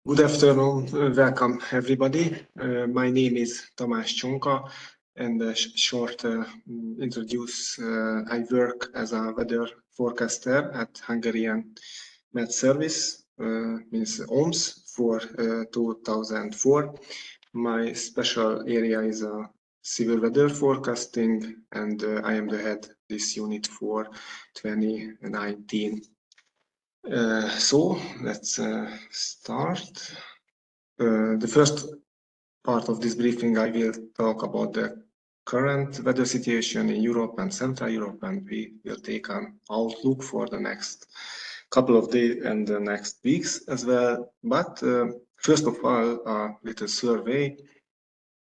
Good afternoon, welcome everybody. My name is Tamas Conka, and short introduce, I work as a weather forecaster at Hungarian Met Service, means OMSZ for 2004. My special area is civil weather forecasting, and I am the head this unit for 2019. So let's start. The first part of this briefing, I will talk about the current weather situation in Europe and Central Europe, and we will take an outlook for the next couple of days and the next weeks as well. But first of all, a little survey.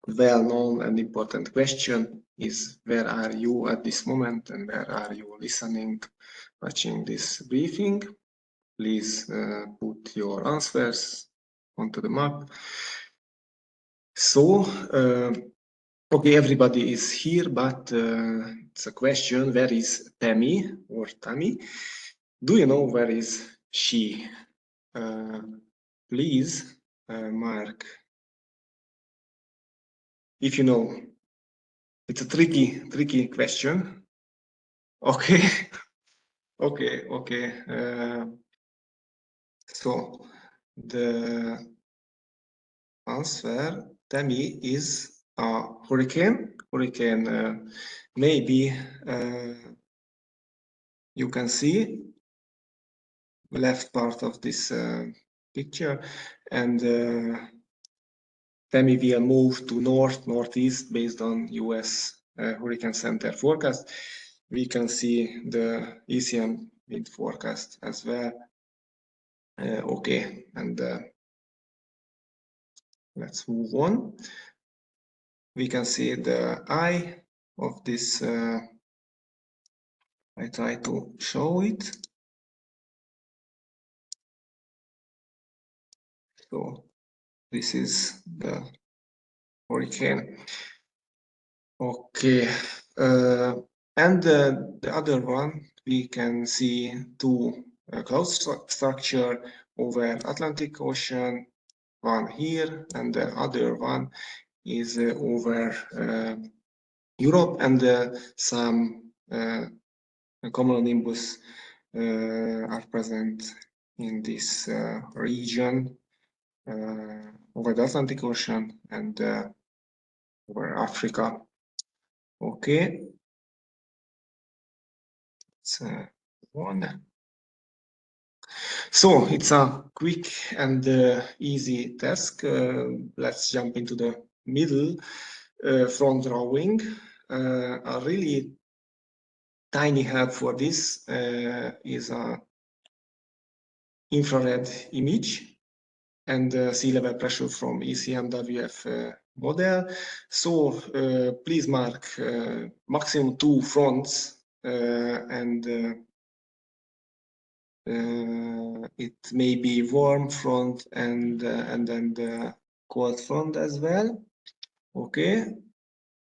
Well-known and important question is, where are you at this moment and where are you listening, watching this briefing? Please put your answers onto the map. So, okay, everybody is here, but it's a question, where is Tammy or Tammy? Do you know where is she? Please mark if you know. It's a tricky question. Okay, okay. So the answer, Tammy, is a hurricane. Maybe you can see the left part of this picture, and Tammy will move to northeast based on US Hurricane Center forecast. We can see the ECM wind forecast as well. Okay, and let's move on. We can see the eye of this. I try to show it. So this is the hurricane. Okay, and the other one, we can see two cloud structure over Atlantic Ocean, one here, and the other one is over Europe, and some cumulonimbus are present in this region over the Atlantic Ocean and over Africa. Okay, it's one. So it's a quick and easy task. Let's jump into the middle front drawing. A really tiny help for this is a infrared image and sea level pressure from ECMWF model. So please mark maximum 2 fronts, and it may be warm front and then the cold front as well. Okay,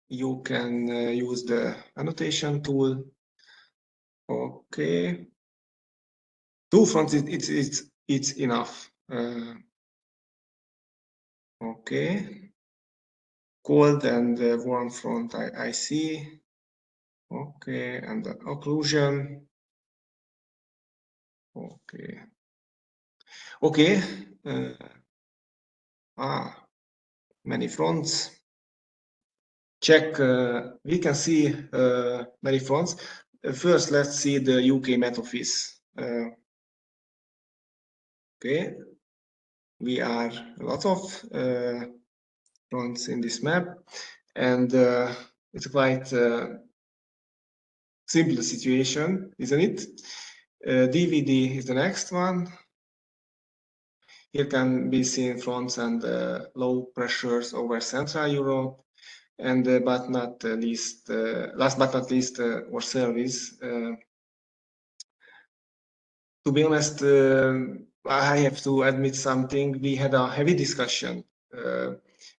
you can use the annotation tool. Okay, 2 fronts, it's enough. Okay, cold and warm front I see. Okay, and the occlusion. Okay, many fronts. Check, we can see many fronts. First, let's see the UK Met Office. Okay, we are a lot of fronts in this map, and it's quite simple situation, isn't it? DVD is the next one. Here can be seen fronts and low pressures over Central Europe, and but not least, last but not least, our service. To be honest, I have to admit something. We had a heavy discussion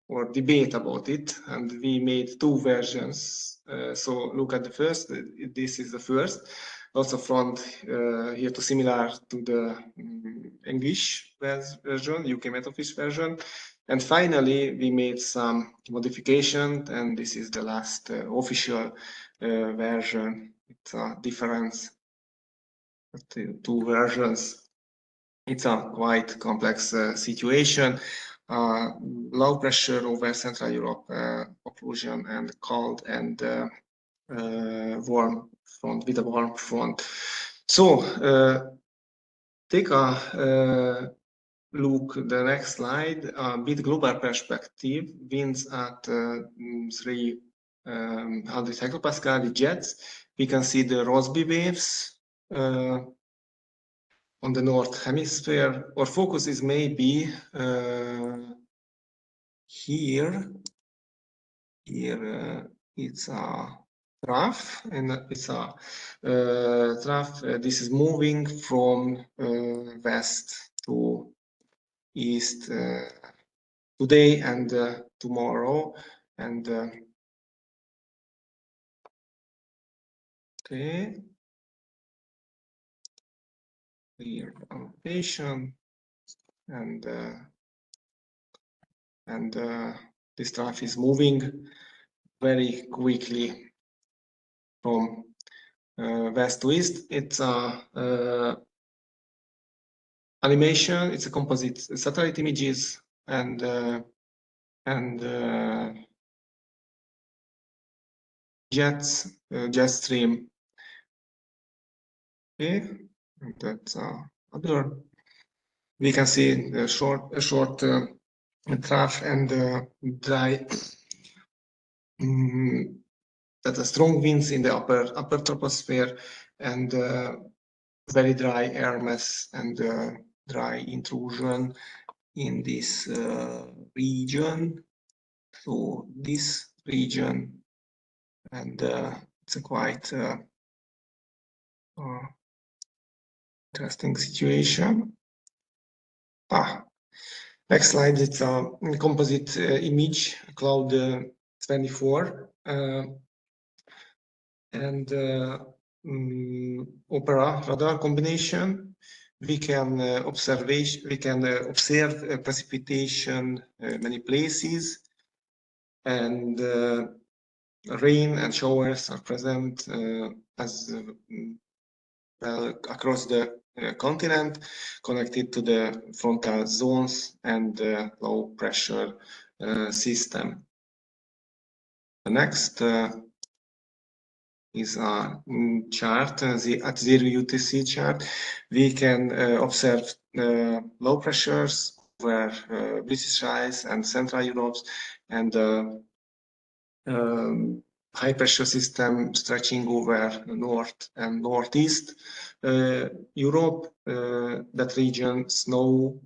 or debate about it, and we made 2 versions. So look at the first. This is the first. lots of front here to similar to the English version, UK Met Office version. And finally, we made some modification, and this is the last official version. It's a difference, two versions. It's a quite complex situation. Low pressure over Central Europe occlusion and cold and warm front with a warm front. So take a look the next slide. With global perspective, winds at 300 hectopascal with jets. We can see the Rossby waves on the north hemisphere. Our focus is maybe here. Here it's a trough, and it's a trough. This is moving from west to east today and tomorrow. And okay, here annotation, and this trough is moving very quickly from west to east. It's a animation. It's a composite satellite images and jet stream. Okay, and that's other. We can see a short trough and dry. That are strong winds in the upper troposphere and very dry air mass and dry intrusion in this region. So this region, and it's a quite interesting situation. Next slide, it's a composite image, Cloud 24, and Opera radar combination. We can observe precipitation many places, and rain and showers are present as well across the continent, connected to the frontal zones and the low pressure system. The next is a chart, at zero UTC chart. We can observe low pressures over British skies and Central Europe, and high pressure system stretching over north and northeast Europe. That region, snow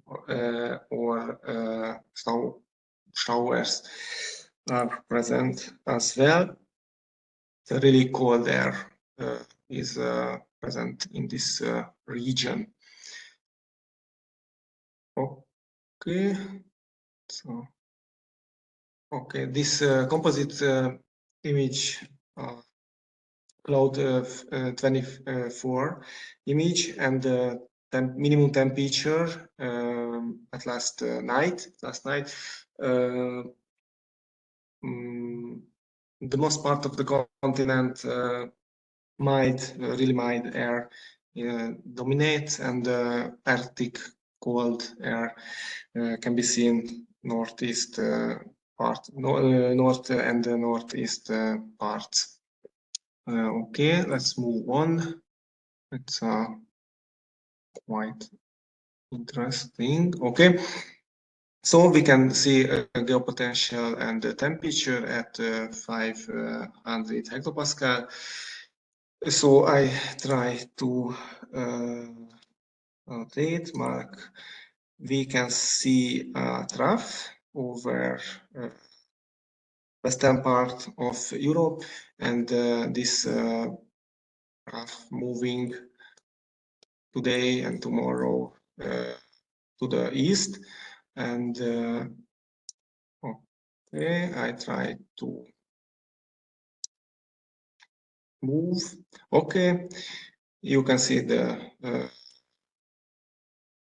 or snow showers are present as well. The really cold air is present in this region. Okay, so okay, this composite image, Cloud 24 image, and the minimum temperature at last night. The most part of the continent, really mild air dominates, and Arctic cold air can be seen northeast part, north and northeast parts. Okay, let's move on. It's quite interesting. Okay. So we can see geopotential and the temperature at 500 hectopascal. So I try to mark. We can see a trough over western part of Europe, and this trough moving today and tomorrow to the east. And okay, I try to move. Okay, you can see the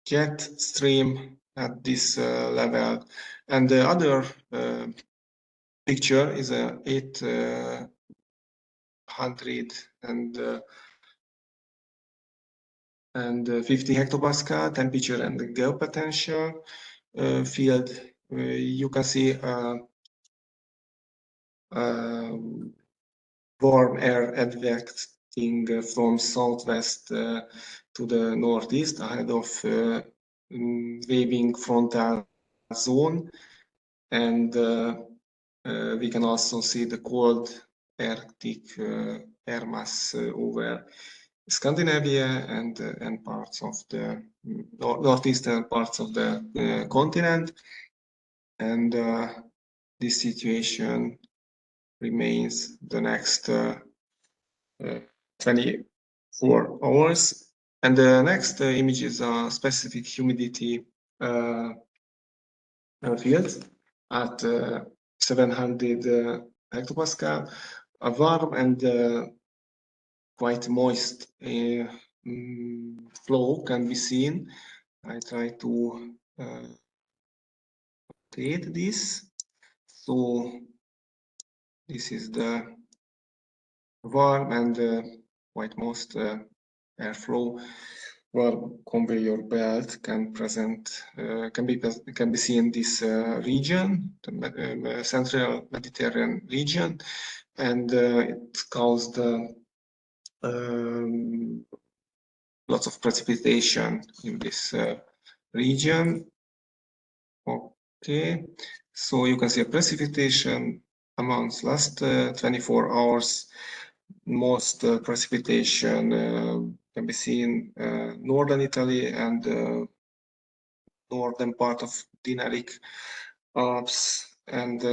jet stream at this level, and the other picture is a 850 hectopascal temperature and the geopotential field. You can see warm air advecting from southwest to the northeast ahead of waving frontal zone, and we can also see the cold Arctic air mass over Scandinavia and parts of the northeastern parts of the continent, and this situation remains the next 24 hours. And the next images are specific humidity fields at 700 hectopascal. A warm and quite moist flow can be seen. I try to create this. So this is the warm and quite moist airflow, where conveyor belt can be seen in this region, the central Mediterranean region, and it caused lots of precipitation in this region. Okay, so you can see a precipitation amounts last 24 hours. Most precipitation can be seen northern Italy and northern part of Dinaric Alps, and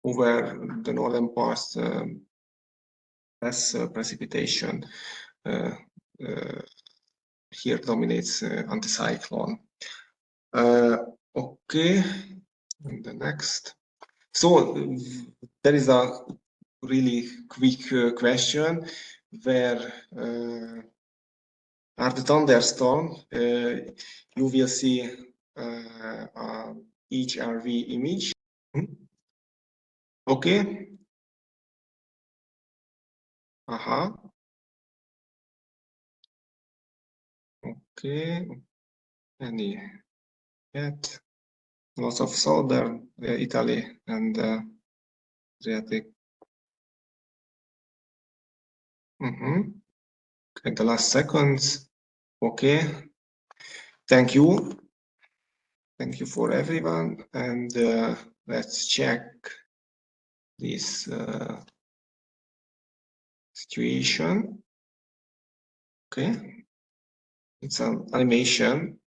over the northern parts less precipitation. Here dominates anticyclone. Okay, and the next. So there is a really quick question: where are the thunderstorms? You will see HRV image. Okay. Okay. Any yet? Lots of southern Italy and Adriatic. Okay, the last seconds. Okay. Thank you. Thank you for everyone, and let's check this situation. Okay, it's an animation.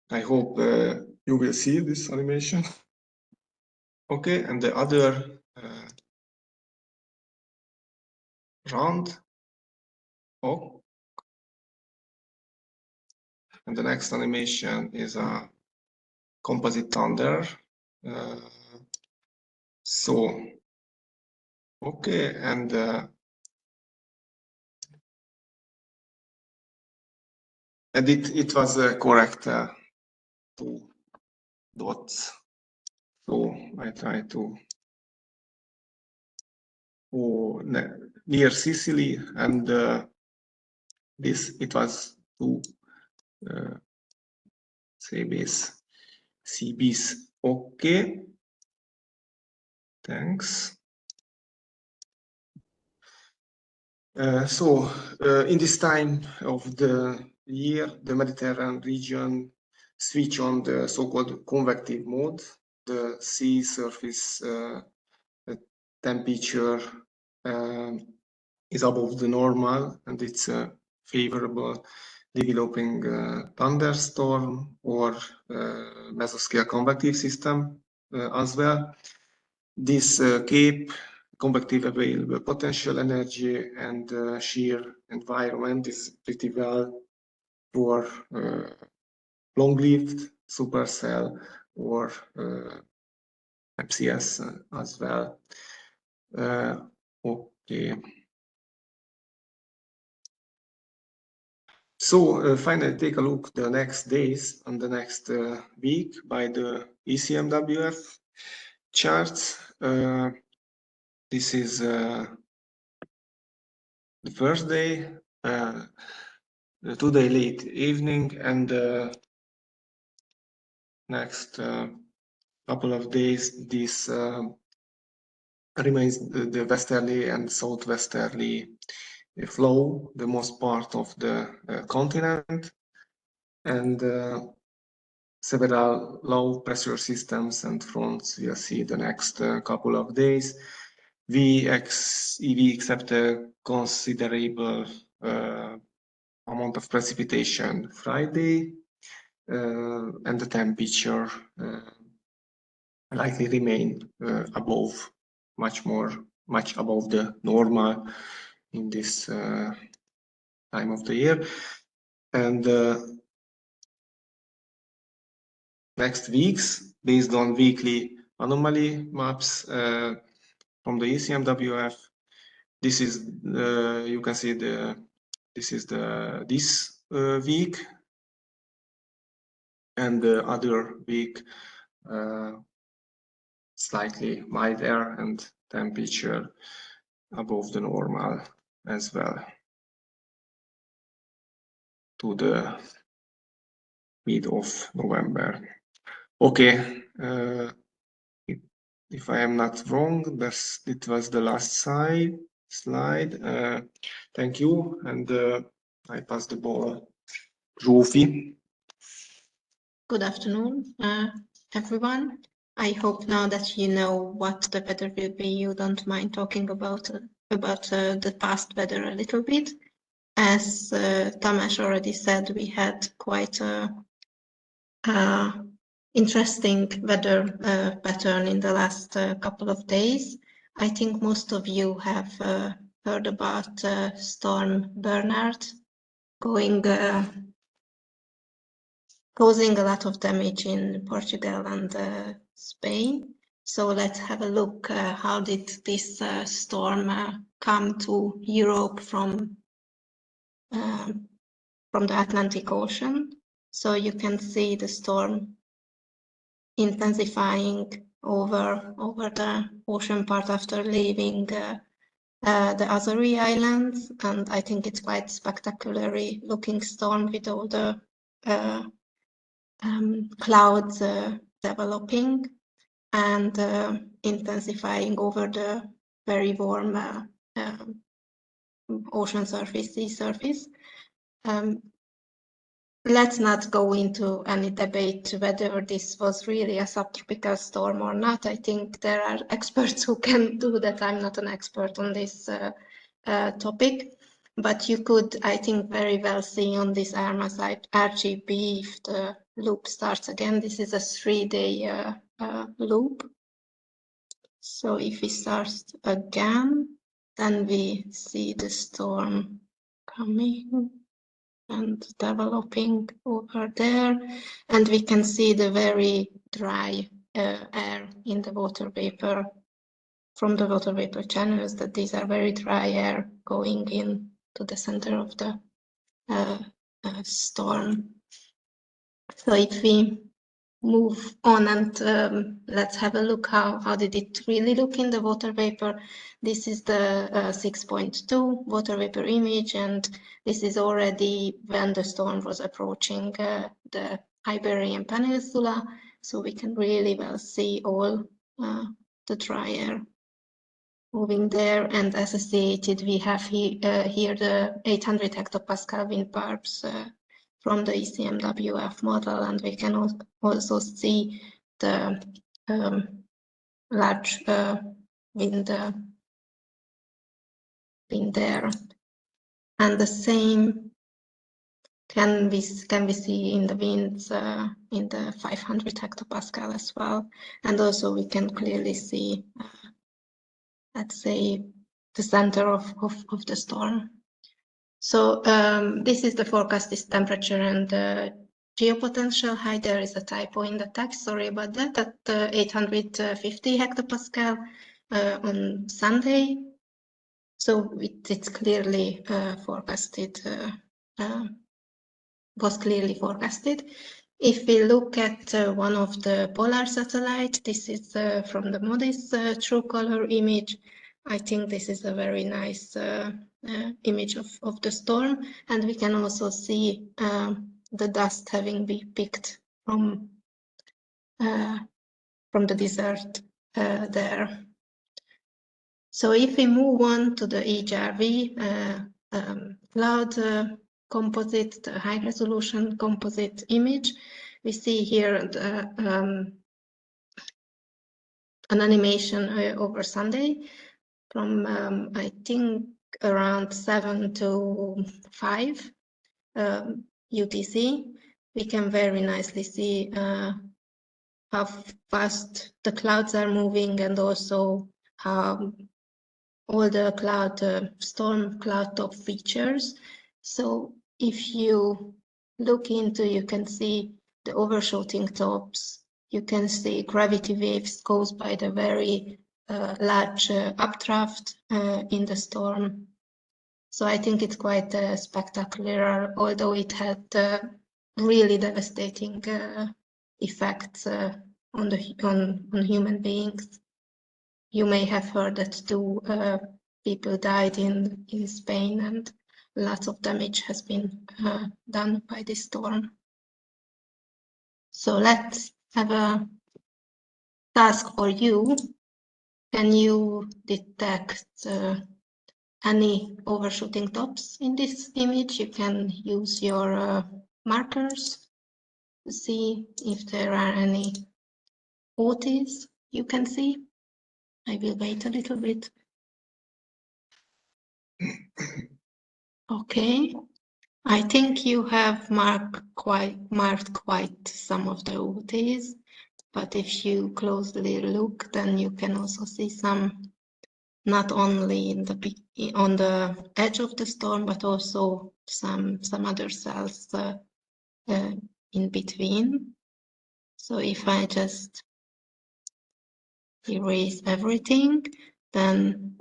I hope you will see this animation. Okay, and the other round. Oh, and the next animation is a composite thunder. So, okay, and it was correct 2 dots. So I try to go near Sicily, and it was 2 CBs. Okay, thanks. So in this time of the year, the Mediterranean region switch on the so-called convective mode. The sea surface temperature is above the normal, and it's favorable developing thunderstorm or mesoscale convective system as well. This Cape convective available potential energy and shear environment is pretty well for long-lived supercell or MCS as well. Okay. So finally, take a look the next days and the next week by the ECMWF charts. This is the first day, today late evening, and next couple of days this remains the westerly and southwesterly flow, the most part of the continent, and several low pressure systems and fronts we'll see the next couple of days. We accept a considerable amount of precipitation Friday, and the temperature likely remain above, much above the normal in this time of the year. And next weeks, based on weekly anomaly maps from the ECMWF, this is you can see this is this week, and the other week slightly milder and temperature above the normal as well to the mid of November. Okay, if I am not wrong, it was the last slide. Thank you, and I pass the ball to Zsófia. Good afternoon, everyone. I hope now that you know what the weather will be, you don't mind talking about the past weather a little bit. As Tamas already said, we had quite a interesting weather pattern in the last couple of days. I think most of you have heard about Storm Bernard causing a lot of damage in Portugal and Spain. So let's have a look. How did this storm come to Europe from the Atlantic Ocean? So you can see the storm intensifying over the ocean part after leaving the Azores Islands, and I think it's quite spectacularly looking storm with all the clouds developing and intensifying over the very warm ocean surface, sea surface. Let's not go into any debate whether this was really a subtropical storm or not. I think there are experts who can do that. I'm not an expert on this topic, but you could, I think, very well see on this Airmass RGB, if the loop starts again, this is a 3-day loop. So if we start again, then we see the storm coming and developing over there, and we can see the very dry air in the water vapor from the water vapor channels, that these are very dry air going in to the center of the storm. So if we move on and let's have a look how did it really look in the water vapor. This is the 6.2 water vapor image, and this is already when the storm was approaching the Iberian Peninsula, so we can really well see all the dry air moving there, and associated we have here the 800 hectopascal wind burps from the ECMWF model, and we can also see the large wind there, and the same can we see in the winds in the 500 hectopascal as well, and also we can clearly see let's say the center of the storm. So this is the forecasted temperature and geopotential height. There is a typo in the text, sorry about that, at 850 hectopascal on Sunday. So it's clearly forecasted was clearly forecasted. If we look at one of the polar satellites, this is from the MODIS true color image. I think this is a very nice image of the storm, and we can also see the dust having been picked from the desert there. So if we move on to the HRV Cloud composite, the high resolution composite image, we see here the, an animation over Sunday from I think around 7 to 5 UTC. We can very nicely see how fast the clouds are moving, and also how all the cloud storm cloud top features. So if you look into, you can see the overshooting tops. You can see gravity waves caused by the very large updraft in the storm. So I think it's quite spectacular, although it had really devastating effects on human beings. You may have heard that 2 people died in Spain, and lots of damage has been done by this storm. So let's have a task for you. Can you detect any overshooting tops in this image? You can use your markers to see if there are any OTs you can see. I will wait a little bit. Okay, I think you have marked quite some of the OTs, but if you closely look, then you can also see some, not only on the edge of the storm, but also some other cells in between. So if I just erase everything, then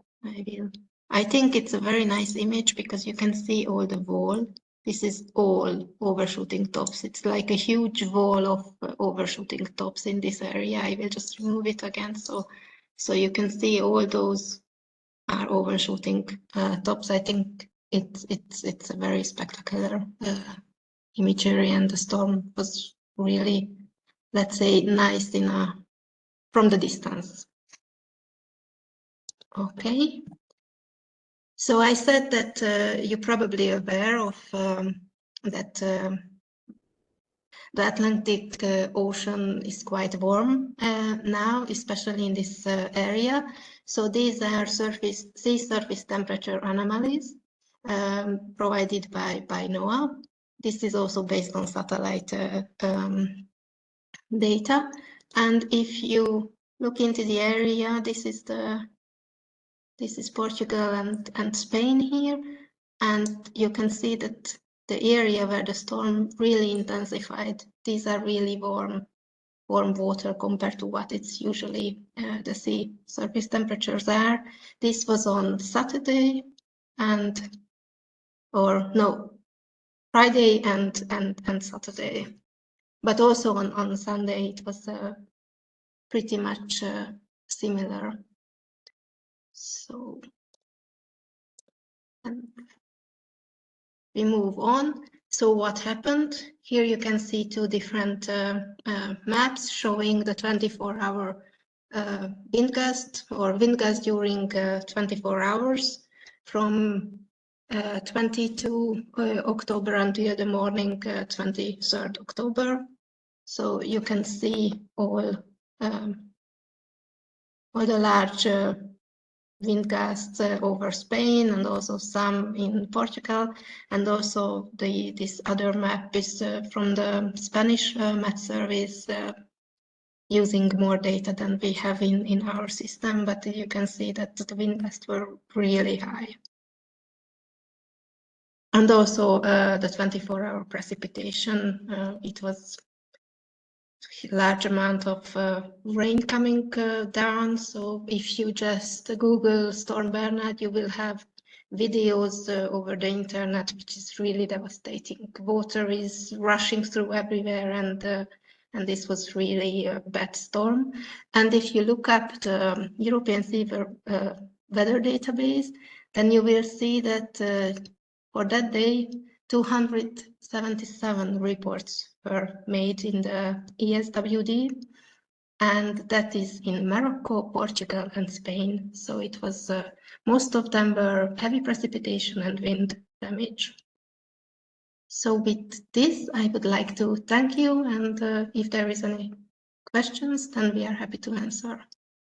I think it's a very nice image because you can see all the wall. This is all overshooting tops. It's like a huge wall of overshooting tops in this area. I will just remove it again, so you can see all those are overshooting tops. I think it's a very spectacular imagery, and the storm was really, let's say, nice from the distance. Okay. So I said that you're probably aware of that the Atlantic Ocean is quite warm now, especially in this area. So these are sea surface temperature anomalies provided by NOAA. This is also based on satellite data. And if you look into the area, this is Portugal and Spain here, and you can see that the area where the storm really intensified, these are really warm water compared to what it's usually the sea surface temperatures are. This was on Saturday Friday and Saturday, but also on Sunday it was pretty much similar. So, and we move on. So what happened? Here you can see 2 different maps showing the 24-hour wind gust during 24 hours from 22 October until the morning 23rd October. So you can see all the large wind gusts over Spain, and also some in Portugal, and also this other map is from the Spanish Met Service, using more data than we have in our system, but you can see that the wind gusts were really high. And also the 24-hour precipitation, it was large amount of rain coming down. So if you just Google Storm Bernard, you will have videos over the internet, which is really devastating. Water is rushing through everywhere, and this was really a bad storm. And if you look up the European Severe Weather Database, then you will see that for that day, 277 reports were made in the ESWD, and that is in Morocco, Portugal, and Spain. So it was, most of them were heavy precipitation and wind damage. So with this, I would like to thank you, and if there is any questions, then we are happy to answer.